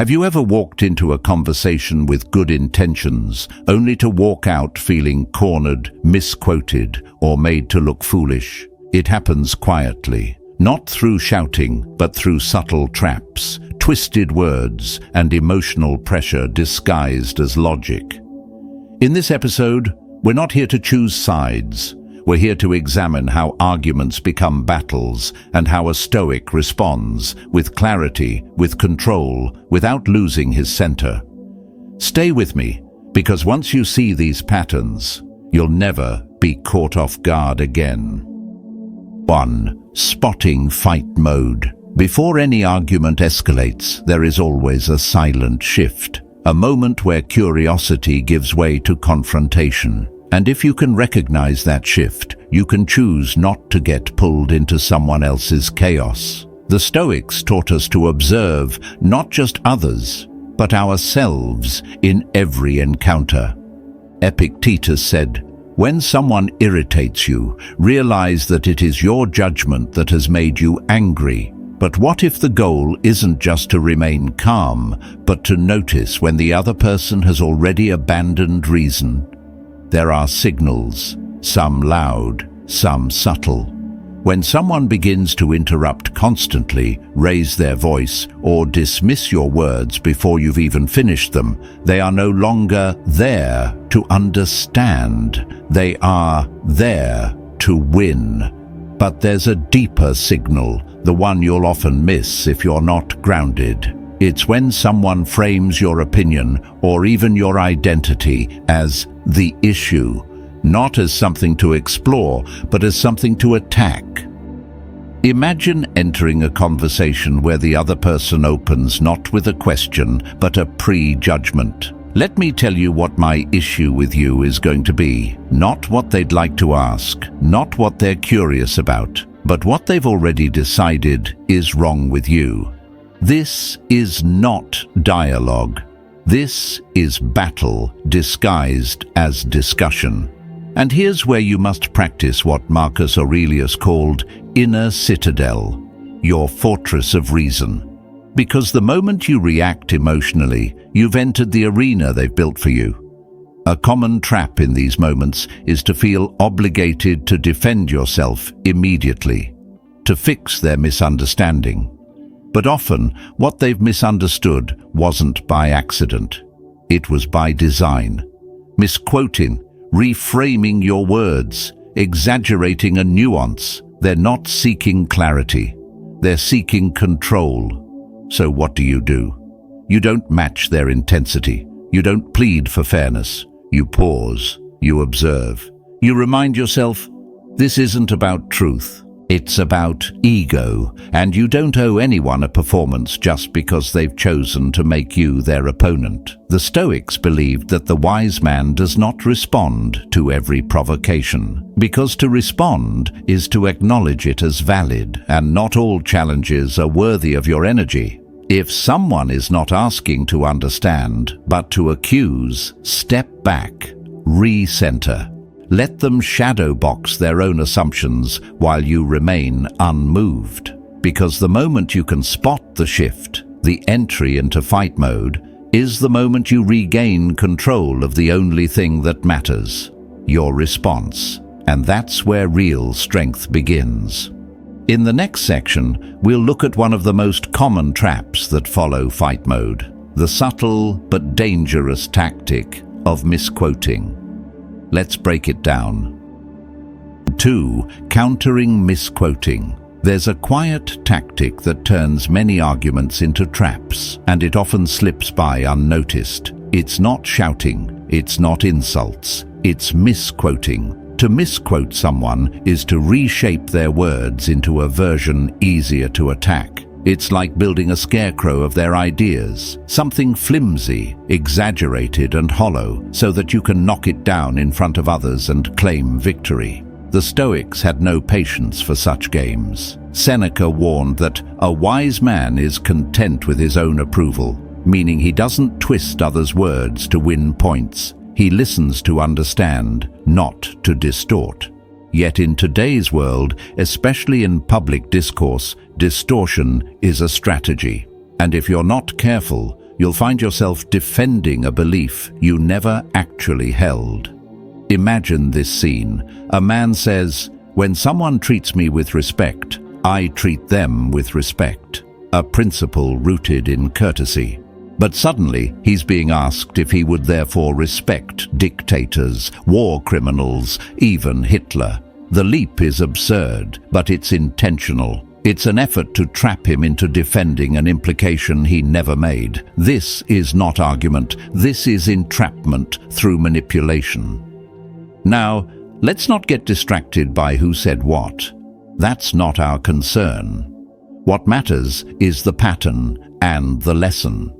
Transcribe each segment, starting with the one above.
Have you ever walked into a conversation with good intentions, only to walk out feeling cornered, misquoted, or made to look foolish? It happens quietly, not through shouting, but through subtle traps, twisted words, and emotional pressure disguised as logic. In this episode, we're not here to choose sides. We're here to examine how arguments become battles and how a Stoic responds with clarity, with control, without losing his center. Stay with me, because once you see these patterns, you'll never be caught off guard again. 1. Spotting fight mode. Before any argument escalates, there is always a silent shift, a moment where curiosity gives way to confrontation. And if you can recognize that shift, you can choose not to get pulled into someone else's chaos. The Stoics taught us to observe not just others, but ourselves in every encounter. Epictetus said, "When someone irritates you, realize that it is your judgment that has made you angry. But what if the goal isn't just to remain calm, but to notice when the other person has already abandoned reason?" There are signals, some loud, some subtle. When someone begins to interrupt constantly, raise their voice, or dismiss your words before you've even finished them, they are no longer there to understand. They are there to win. But there's a deeper signal, the one you'll often miss if you're not grounded. It's when someone frames your opinion or even your identity as the issue, not as something to explore, but as something to attack. Imagine entering a conversation where the other person opens not with a question, but a prejudgment. "Let me tell you what my issue with you is going to be," not what they'd like to ask, not what they're curious about, but what they've already decided is wrong with you. This is not dialogue. This is battle disguised as discussion. And here's where you must practice what Marcus Aurelius called inner citadel, your fortress of reason. Because the moment you react emotionally, you've entered the arena they've built for you. A common trap in these moments is to feel obligated to defend yourself immediately, to fix their misunderstanding. But often, what they've misunderstood wasn't by accident. It was by design. Misquoting, reframing your words, exaggerating a nuance. They're not seeking clarity. They're seeking control. So what do? You don't match their intensity. You don't plead for fairness. You pause. You observe. You remind yourself, this isn't about truth. It's about ego, and you don't owe anyone a performance just because they've chosen to make you their opponent. The Stoics believed that the wise man does not respond to every provocation, because to respond is to acknowledge it as valid, and not all challenges are worthy of your energy. If someone is not asking to understand, but to accuse, step back, recenter. Let them shadow box their own assumptions while you remain unmoved. Because the moment you can spot the shift, the entry into fight mode, is the moment you regain control of the only thing that matters, your response. And that's where real strength begins. In the next section, we'll look at one of the most common traps that follow fight mode, the subtle but dangerous tactic of misquoting. Let's break it down. 2. Countering misquoting. There's a quiet tactic that turns many arguments into traps, and it often slips by unnoticed. It's not shouting, it's not insults, it's misquoting. To misquote someone is to reshape their words into a version easier to attack. It's like building a scarecrow of their ideas, something flimsy, exaggerated and hollow, so that you can knock it down in front of others and claim victory. The Stoics had no patience for such games. Seneca warned that a wise man is content with his own approval, meaning he doesn't twist others' words to win points. He listens to understand, not to distort. Yet in today's world, especially in public discourse, distortion is a strategy. And if you're not careful, you'll find yourself defending a belief you never actually held. Imagine this scene. A man says, "When someone treats me with respect, I treat them with respect," a principle rooted in courtesy. But suddenly, he's being asked if he would therefore respect dictators, war criminals, even Hitler. The leap is absurd, but it's intentional. It's an effort to trap him into defending an implication he never made. This is not argument. This is entrapment through manipulation. Now, let's not get distracted by who said what. That's not our concern. What matters is the pattern and the lesson.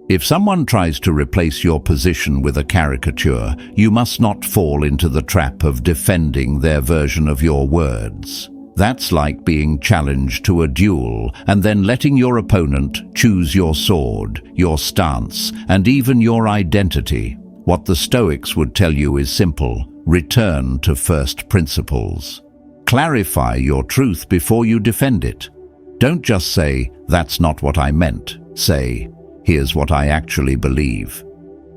If someone tries to replace your position with a caricature, you must not fall into the trap of defending their version of your words. That's like being challenged to a duel and then letting your opponent choose your sword, your stance, and even your identity. What the Stoics would tell you is simple: return to first principles. Clarify your truth before you defend it. Don't just say, "That's not what I meant." Say, "Here's what I actually believe."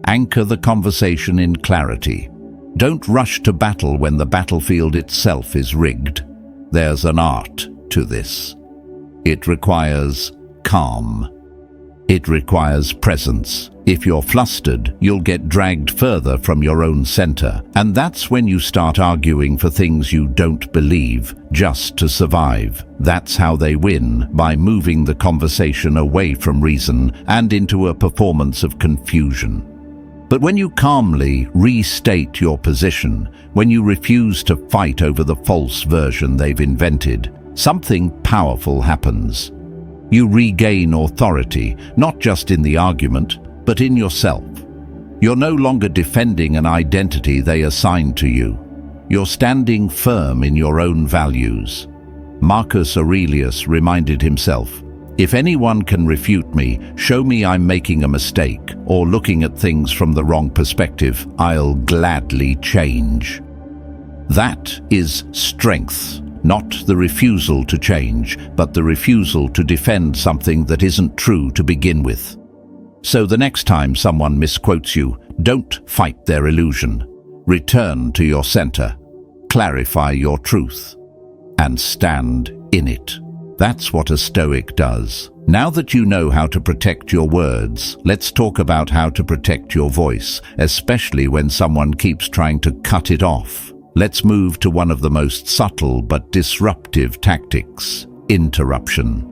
Anchor the conversation in clarity. Don't rush to battle when the battlefield itself is rigged. There's an art to this. It requires calm. It requires presence. If you're flustered, you'll get dragged further from your own center, and that's when you start arguing for things you don't believe, just to survive. That's how they win, by moving the conversation away from reason and into a performance of confusion. But when you calmly restate your position, when you refuse to fight over the false version they've invented, something powerful happens. You regain authority, not just in the argument, but in yourself. You're no longer defending an identity they assigned to you. You're standing firm in your own values. Marcus Aurelius reminded himself, "If anyone can refute me, show me I'm making a mistake or looking at things from the wrong perspective, I'll gladly change." That is strength. Not the refusal to change, but the refusal to defend something that isn't true to begin with. So the next time someone misquotes you, don't fight their illusion. Return to your center, clarify your truth, and stand in it. That's what a Stoic does. Now that you know how to protect your words, let's talk about how to protect your voice, especially when someone keeps trying to cut it off. Let's move to one of the most subtle but disruptive tactics: interruption.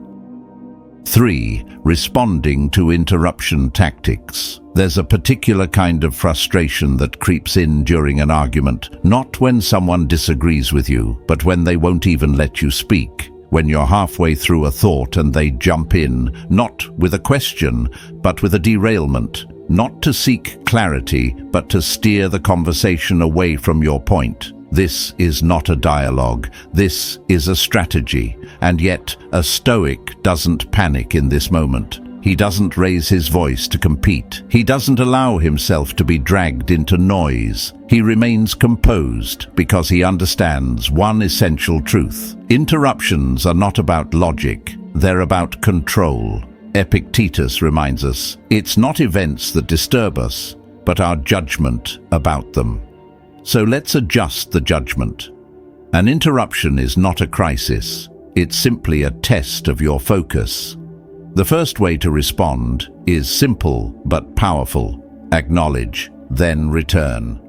3. Responding to interruption tactics. There's a particular kind of frustration that creeps in during an argument, not when someone disagrees with you, but when they won't even let you speak. When you're halfway through a thought and they jump in, not with a question, but with a derailment. Not to seek clarity, but to steer the conversation away from your point. This is not a dialogue. This is a strategy. And yet, a Stoic doesn't panic in this moment. He doesn't raise his voice to compete. He doesn't allow himself to be dragged into noise. He remains composed because he understands one essential truth. Interruptions are not about logic. They're about control. Epictetus reminds us, it's not events that disturb us, but our judgment about them. So let's adjust the judgment. An interruption is not a crisis. It's simply a test of your focus. The first way to respond is simple but powerful. Acknowledge, then return.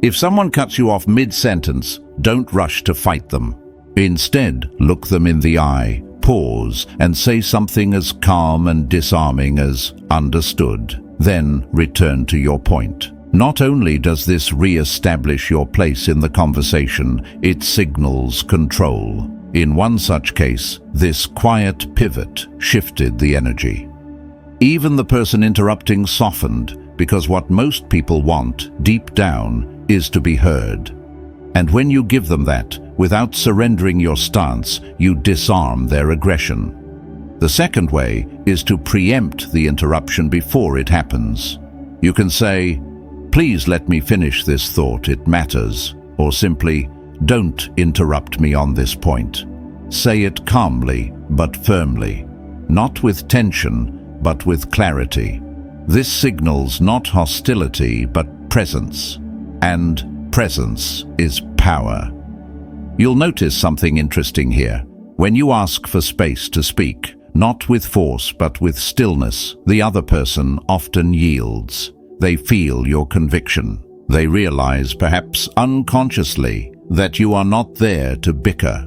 If someone cuts you off mid-sentence, don't rush to fight them. Instead, look them in the eye. Pause and say something as calm and disarming as "understood." Then return to your point. Not only does this re-establish your place in the conversation, it signals control. In one such case, this quiet pivot shifted the energy. Even the person interrupting softened, because what most people want, deep down, is to be heard. And when you give them that, without surrendering your stance, you disarm their aggression. The second way is to preempt the interruption before it happens. You can say, "Please let me finish this thought, it matters," or simply, "Don't interrupt me on this point." Say it calmly but firmly, not with tension, but with clarity. This signals not hostility but presence, and presence is power. You'll notice something interesting here. When you ask for space to speak, not with force but with stillness, the other person often yields. They feel your conviction. They realize, perhaps unconsciously, that you are not there to bicker.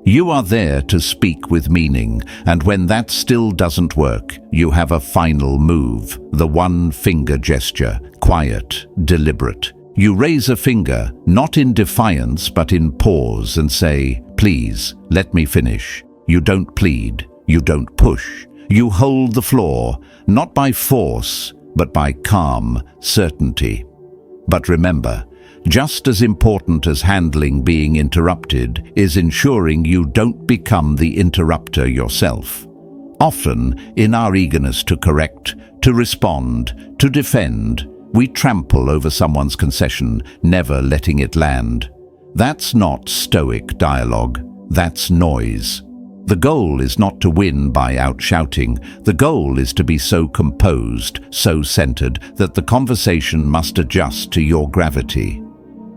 You are there to speak with meaning, and when that still doesn't work, you have a final move, the one-finger gesture, quiet, deliberate. You raise a finger, not in defiance but in pause, and say, "Please, let me finish." You don't plead, you don't push. You hold the floor, not by force, but by calm certainty. But remember, just as important as handling being interrupted is ensuring you don't become the interrupter yourself. Often, in our eagerness to correct, to respond, to defend, we trample over someone's concession, never letting it land. That's not Stoic dialogue, that's noise. The goal is not to win by outshouting. The goal is to be so composed, so centered, that the conversation must adjust to your gravity.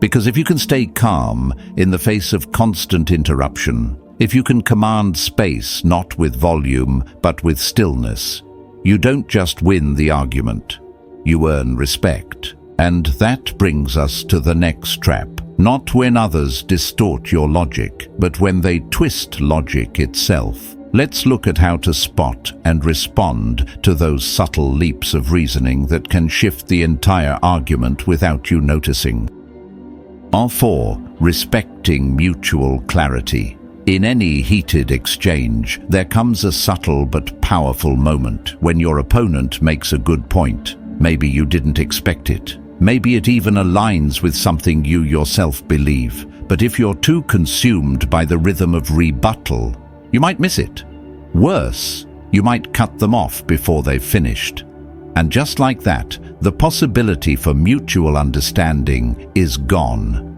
Because if you can stay calm in the face of constant interruption, if you can command space not with volume but with stillness, you don't just win the argument, you earn respect. And that brings us to the next trap. Not when others distort your logic, but when they twist logic itself. Let's look at how to spot and respond to those subtle leaps of reasoning that can shift the entire argument without you noticing. R4. Respecting mutual clarity. In any heated exchange, there comes a subtle but powerful moment when your opponent makes a good point. Maybe you didn't expect it. Maybe it even aligns with something you yourself believe. But if you're too consumed by the rhythm of rebuttal, you might miss it. Worse, you might cut them off before they've finished. And just like that, the possibility for mutual understanding is gone.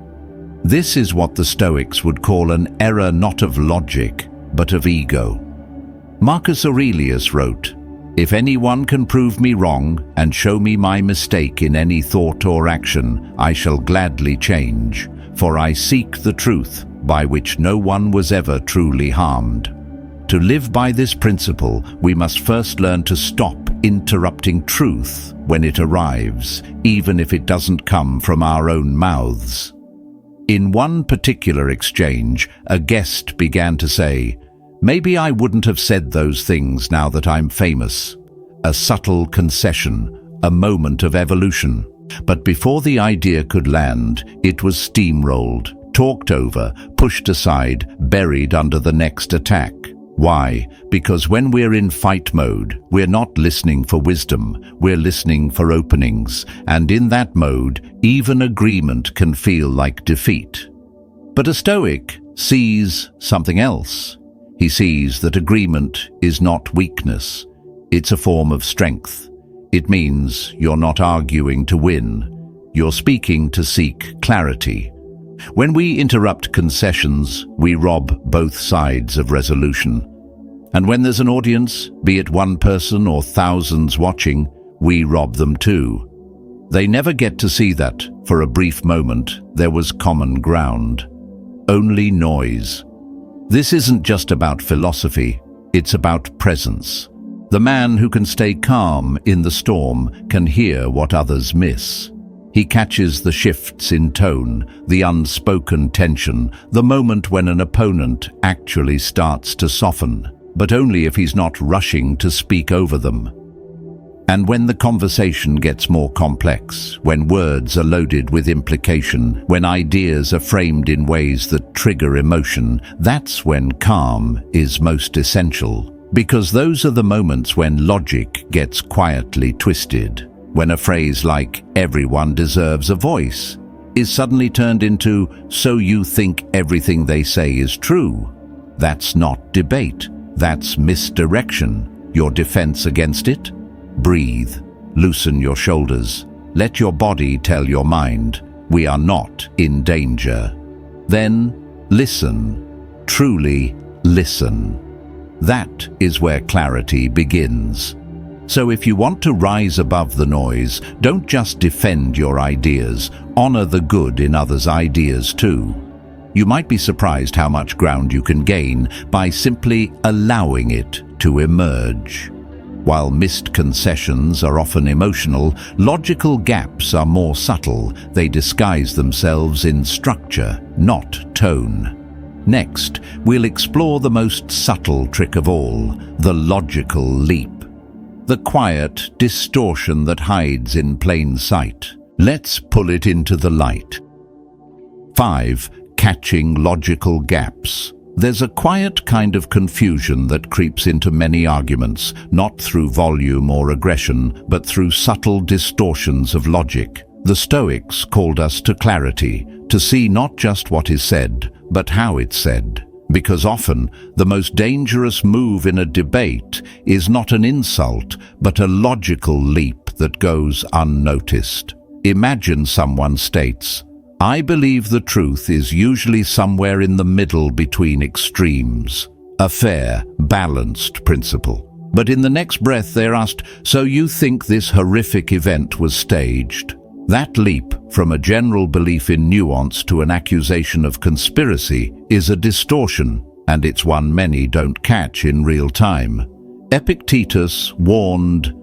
This is what the Stoics would call an error not of logic, but of ego. Marcus Aurelius wrote, "If anyone can prove me wrong and show me my mistake in any thought or action, I shall gladly change, for I seek the truth by which no one was ever truly harmed." To live by this principle, we must first learn to stop interrupting truth when it arrives, even if it doesn't come from our own mouths. In one particular exchange, a guest began to say, "Maybe I wouldn't have said those things now that I'm famous." A subtle concession, a moment of evolution. But before the idea could land, it was steamrolled, talked over, pushed aside, buried under the next attack. Why? Because when we're in fight mode, we're not listening for wisdom, we're listening for openings, and in that mode, even agreement can feel like defeat. But a Stoic sees something else. He sees that agreement is not weakness, it's a form of strength. It means you're not arguing to win, you're speaking to seek clarity. When we interrupt concessions, we rob both sides of resolution. And when there's an audience, be it one person or thousands watching, we rob them too. They never get to see that, for a brief moment, there was common ground. Only noise. This isn't just about philosophy, it's about presence. The man who can stay calm in the storm can hear what others miss. He catches the shifts in tone, the unspoken tension, the moment when an opponent actually starts to soften, but only if he's not rushing to speak over them. And when the conversation gets more complex, when words are loaded with implication, when ideas are framed in ways that trigger emotion, that's when calm is most essential. Because those are the moments when logic gets quietly twisted. When a phrase like, "everyone deserves a voice," is suddenly turned into, "so you think everything they say is true." That's not debate, that's misdirection. Your defense against it? Breathe, loosen your shoulders, let your body tell your mind, we are not in danger. Then listen, truly listen. That is where clarity begins. So if you want to rise above the noise, don't just defend your ideas, honor the good in others' ideas too. You might be surprised how much ground you can gain by simply allowing it to emerge. While missed concessions are often emotional, logical gaps are more subtle. They disguise themselves in structure, not tone. Next, we'll explore the most subtle trick of all, the logical leap. The quiet distortion that hides in plain sight. Let's pull it into the light. 5. Catching logical gaps. There's a quiet kind of confusion that creeps into many arguments, not through volume or aggression, but through subtle distortions of logic. The Stoics called us to clarity, to see not just what is said, but how it's said. Because often, the most dangerous move in a debate is not an insult, but a logical leap that goes unnoticed. Imagine someone states, "I believe the truth is usually somewhere in the middle between extremes." A fair, balanced principle. But in the next breath they're asked, "So you think this horrific event was staged?" That leap from a general belief in nuance to an accusation of conspiracy is a distortion, and it's one many don't catch in real time. Epictetus warned,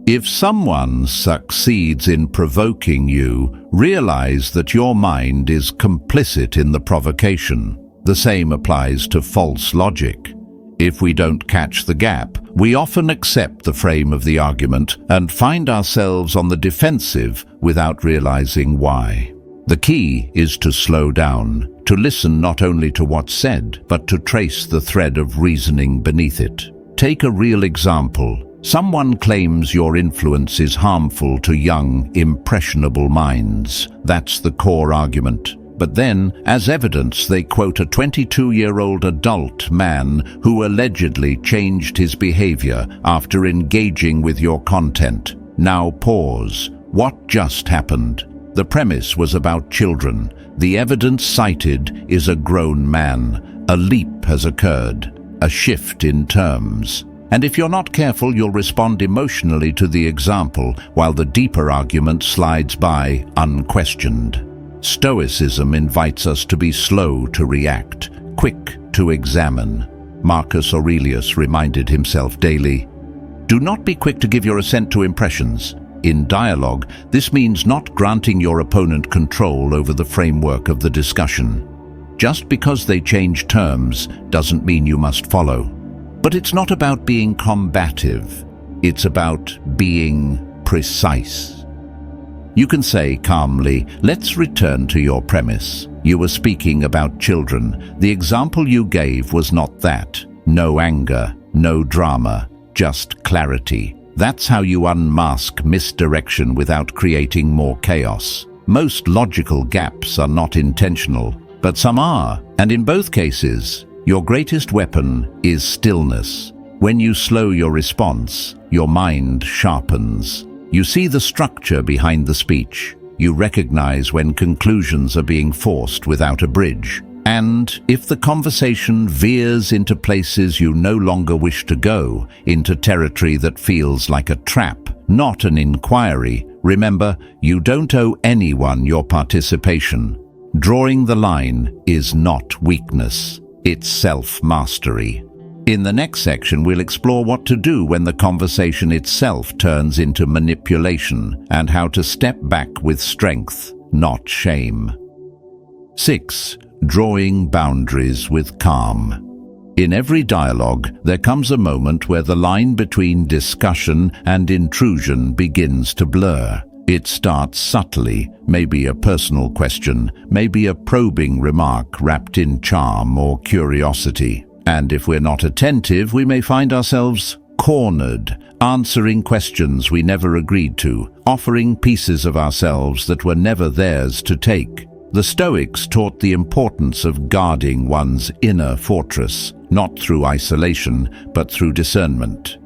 "If someone succeeds in provoking you, realize that your mind is complicit in the provocation." The same applies to false logic. If we don't catch the gap, we often accept the frame of the argument and find ourselves on the defensive without realizing why. The key is to slow down, to listen not only to what's said, but to trace the thread of reasoning beneath it. Take a real example. Someone claims your influence is harmful to young, impressionable minds. That's the core argument. But then, as evidence, they quote a 22-year-old adult man who allegedly changed his behavior after engaging with your content. Now pause. What just happened? The premise was about children. The evidence cited is a grown man. A leap has occurred, a shift in terms. And if you're not careful, you'll respond emotionally to the example, while the deeper argument slides by unquestioned. Stoicism invites us to be slow to react, quick to examine. Marcus Aurelius reminded himself daily, "Do not be quick to give your assent to impressions." In dialogue, this means not granting your opponent control over the framework of the discussion. Just because they change terms doesn't mean you must follow. But it's not about being combative. It's about being precise. You can say calmly, "Let's return to your premise. You were speaking about children. The example you gave was not that. No anger, no drama, just clarity." That's how you unmask misdirection without creating more chaos. Most logical gaps are not intentional, but some are. And in both cases, your greatest weapon is stillness. When you slow your response, your mind sharpens. You see the structure behind the speech. You recognize when conclusions are being forced without a bridge. And if the conversation veers into places you no longer wish to go, into territory that feels like a trap, not an inquiry, remember, you don't owe anyone your participation. Drawing the line is not weakness, it's self-mastery. In the next section, we'll explore what to do when the conversation itself turns into manipulation and how to step back with strength, not shame. 6. Drawing boundaries with calm. In every dialogue, there comes a moment where the line between discussion and intrusion begins to blur. It starts subtly, maybe a personal question, maybe a probing remark wrapped in charm or curiosity. And if we're not attentive, we may find ourselves cornered, answering questions we never agreed to, offering pieces of ourselves that were never theirs to take. The Stoics taught the importance of guarding one's inner fortress, not through isolation, but through discernment.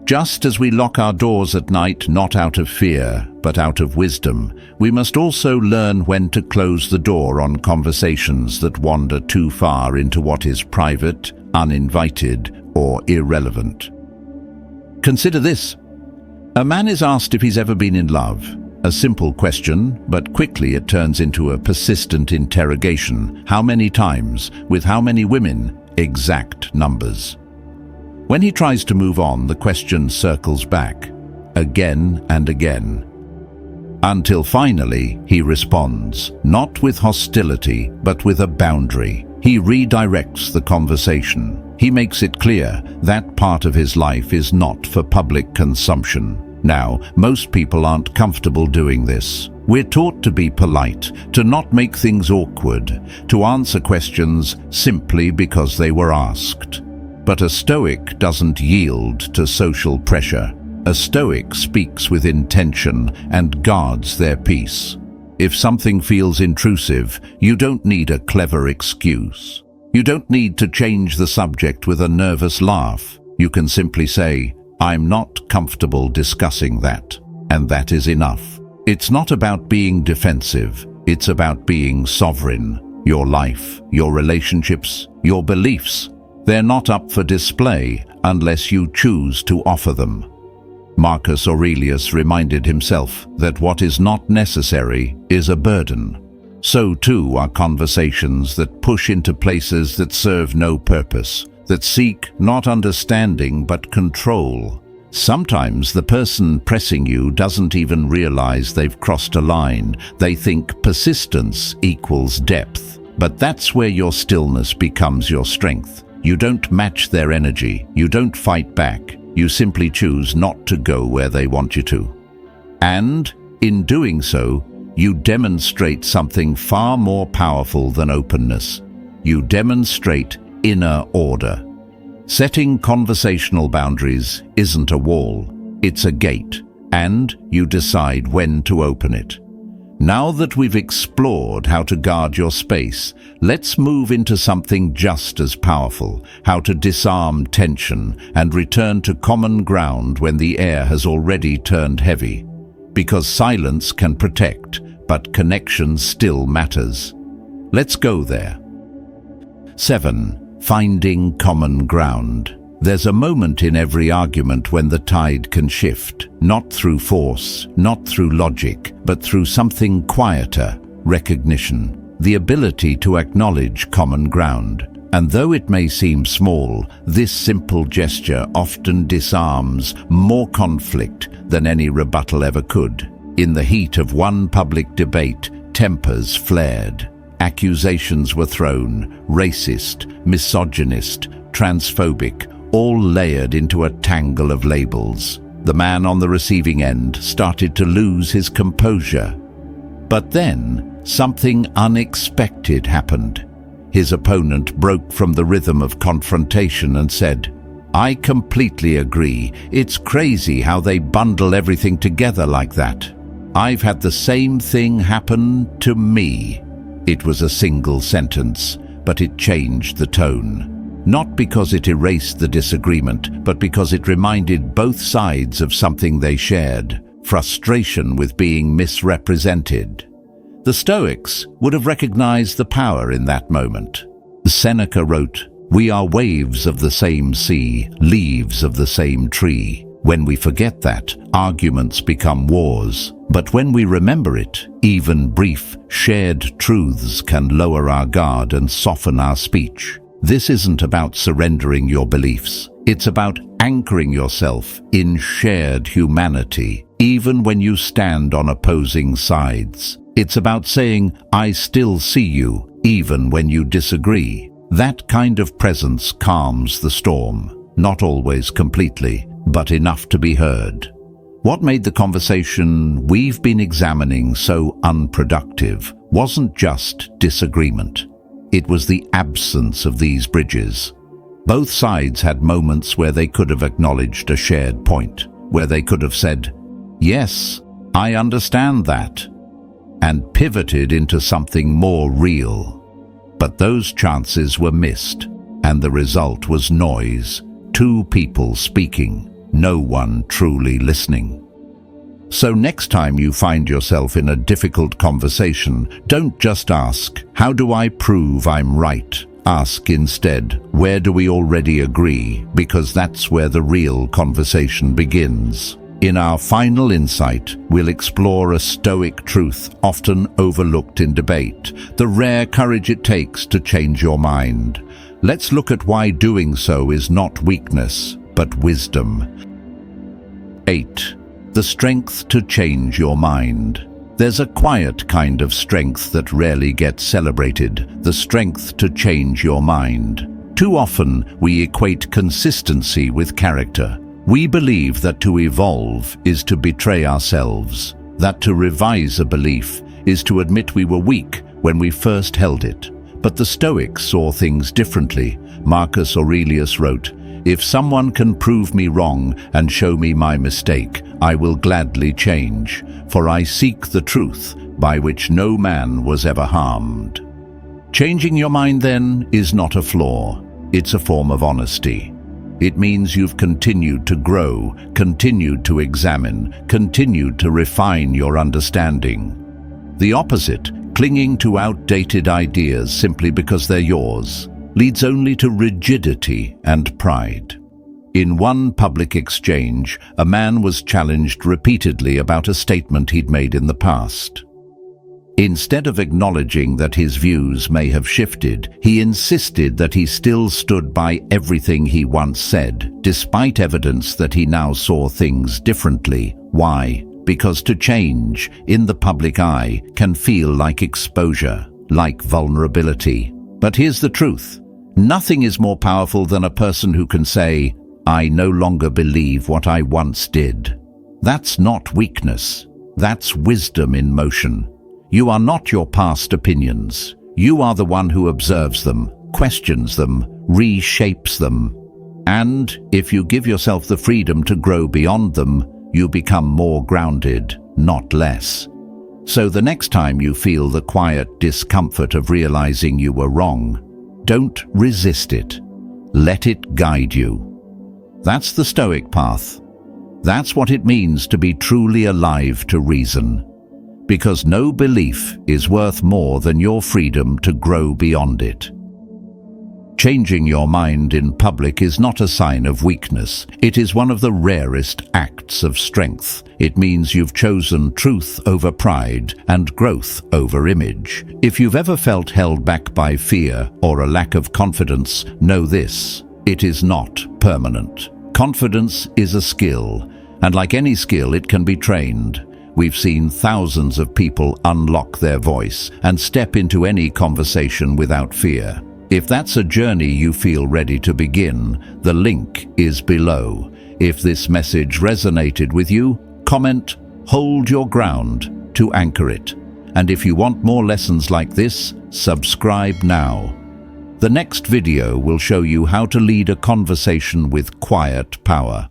Just as we lock our doors at night not out of fear, but out of wisdom, we must also learn when to close the door on conversations that wander too far into what is private, uninvited, or irrelevant. Consider this. A man is asked if he's ever been in love. A simple question, but quickly it turns into a persistent interrogation. How many times? With how many women? Exact numbers. When he tries to move on, the question circles back, again and again. Until finally, he responds, not with hostility, but with a boundary. He redirects the conversation. He makes it clear that part of his life is not for public consumption. Now, most people aren't comfortable doing this. We're taught to be polite, to not make things awkward, to answer questions simply because they were asked. But a Stoic doesn't yield to social pressure. A Stoic speaks with intention and guards their peace. If something feels intrusive, you don't need a clever excuse. You don't need to change the subject with a nervous laugh. You can simply say, I'm not comfortable discussing that, and that is enough. It's not about being defensive, it's about being sovereign. Your life, your relationships, your beliefs, they're not up for display unless you choose to offer them. Marcus Aurelius reminded himself that what is not necessary is a burden. So too are conversations that push into places that serve no purpose, that seek not understanding but control. Sometimes the person pressing you doesn't even realize they've crossed a line. They think persistence equals depth. But that's where your stillness becomes your strength. You don't match their energy. You don't fight back. You simply choose not to go where they want you to. And in doing so, you demonstrate something far more powerful than openness. You demonstrate inner order. Setting conversational boundaries isn't a wall, it's a gate, and you decide when to open it. Now that we've explored how to guard your space, let's move into something just as powerful, how to disarm tension and return to common ground when the air has already turned heavy. Because silence can protect, but connection still matters. Let's go there. 7. Finding common ground. There's a moment in every argument when the tide can shift, not through force, not through logic, but through something quieter, recognition, the ability to acknowledge common ground. And though it may seem small, this simple gesture often disarms more conflict than any rebuttal ever could. In the heat of one public debate, tempers flared. Accusations were thrown, racist, misogynist, transphobic, all layered into a tangle of labels. The man on the receiving end started to lose his composure. But then, something unexpected happened. His opponent broke from the rhythm of confrontation and said, I completely agree. It's crazy how they bundle everything together like that. I've had the same thing happen to me. It was a single sentence, but it changed the tone. Not because it erased the disagreement, but because it reminded both sides of something they shared, frustration with being misrepresented. The Stoics would have recognized the power in that moment. Seneca wrote, "We are waves of the same sea, leaves of the same tree." When we forget that, arguments become wars. But when we remember it, even brief, shared truths can lower our guard and soften our speech. This isn't about surrendering your beliefs. It's about anchoring yourself in shared humanity, even when you stand on opposing sides. It's about saying, I still see you, even when you disagree. That kind of presence calms the storm. Not always completely, but enough to be heard. What made the conversation we've been examining so unproductive wasn't just disagreement. It was the absence of these bridges. Both sides had moments where they could have acknowledged a shared point, where they could have said, yes, I understand that, and pivoted into something more real. But those chances were missed, and the result was noise. Two people speaking, no one truly listening. So next time you find yourself in a difficult conversation, don't just ask, how do I prove I'm right? Ask instead, where do we already agree? Because that's where the real conversation begins. In our final insight, we'll explore a Stoic truth often overlooked in debate, the rare courage it takes to change your mind. Let's look at why doing so is not weakness, but wisdom. 8. The strength to change your mind. There's a quiet kind of strength that rarely gets celebrated, the strength to change your mind. Too often, we equate consistency with character. We believe that to evolve is to betray ourselves, that to revise a belief is to admit we were weak when we first held it. But the Stoics saw things differently. Marcus Aurelius wrote, "If someone can prove me wrong and show me my mistake, I will gladly change, for I seek the truth by which no man was ever harmed." Changing your mind, then, is not a flaw. It's a form of honesty. It means you've continued to grow, continued to examine, continued to refine your understanding. The opposite, clinging to outdated ideas simply because they're yours, leads only to rigidity and pride. In one public exchange, a man was challenged repeatedly about a statement he'd made in the past. Instead of acknowledging that his views may have shifted, he insisted that he still stood by everything he once said, despite evidence that he now saw things differently. Why? Because to change, in the public eye, can feel like exposure, like vulnerability. But here's the truth. Nothing is more powerful than a person who can say, "I no longer believe what I once did." That's not weakness. That's wisdom in motion. You are not your past opinions. You are the one who observes them, questions them, reshapes them. And if you give yourself the freedom to grow beyond them, you become more grounded, not less. So the next time you feel the quiet discomfort of realizing you were wrong, don't resist it. Let it guide you. That's the Stoic path. That's what it means to be truly alive to reason. Because no belief is worth more than your freedom to grow beyond it. Changing your mind in public is not a sign of weakness. It is one of the rarest acts of strength. It means you've chosen truth over pride and growth over image. If you've ever felt held back by fear or a lack of confidence, know this: it is not permanent. Confidence is a skill, and like any skill, it can be trained. We've seen thousands of people unlock their voice and step into any conversation without fear. If that's a journey you feel ready to begin, the link is below. If this message resonated with you, comment "Hold your ground" to anchor it. And if you want more lessons like this, subscribe now. The next video will show you how to lead a conversation with quiet power.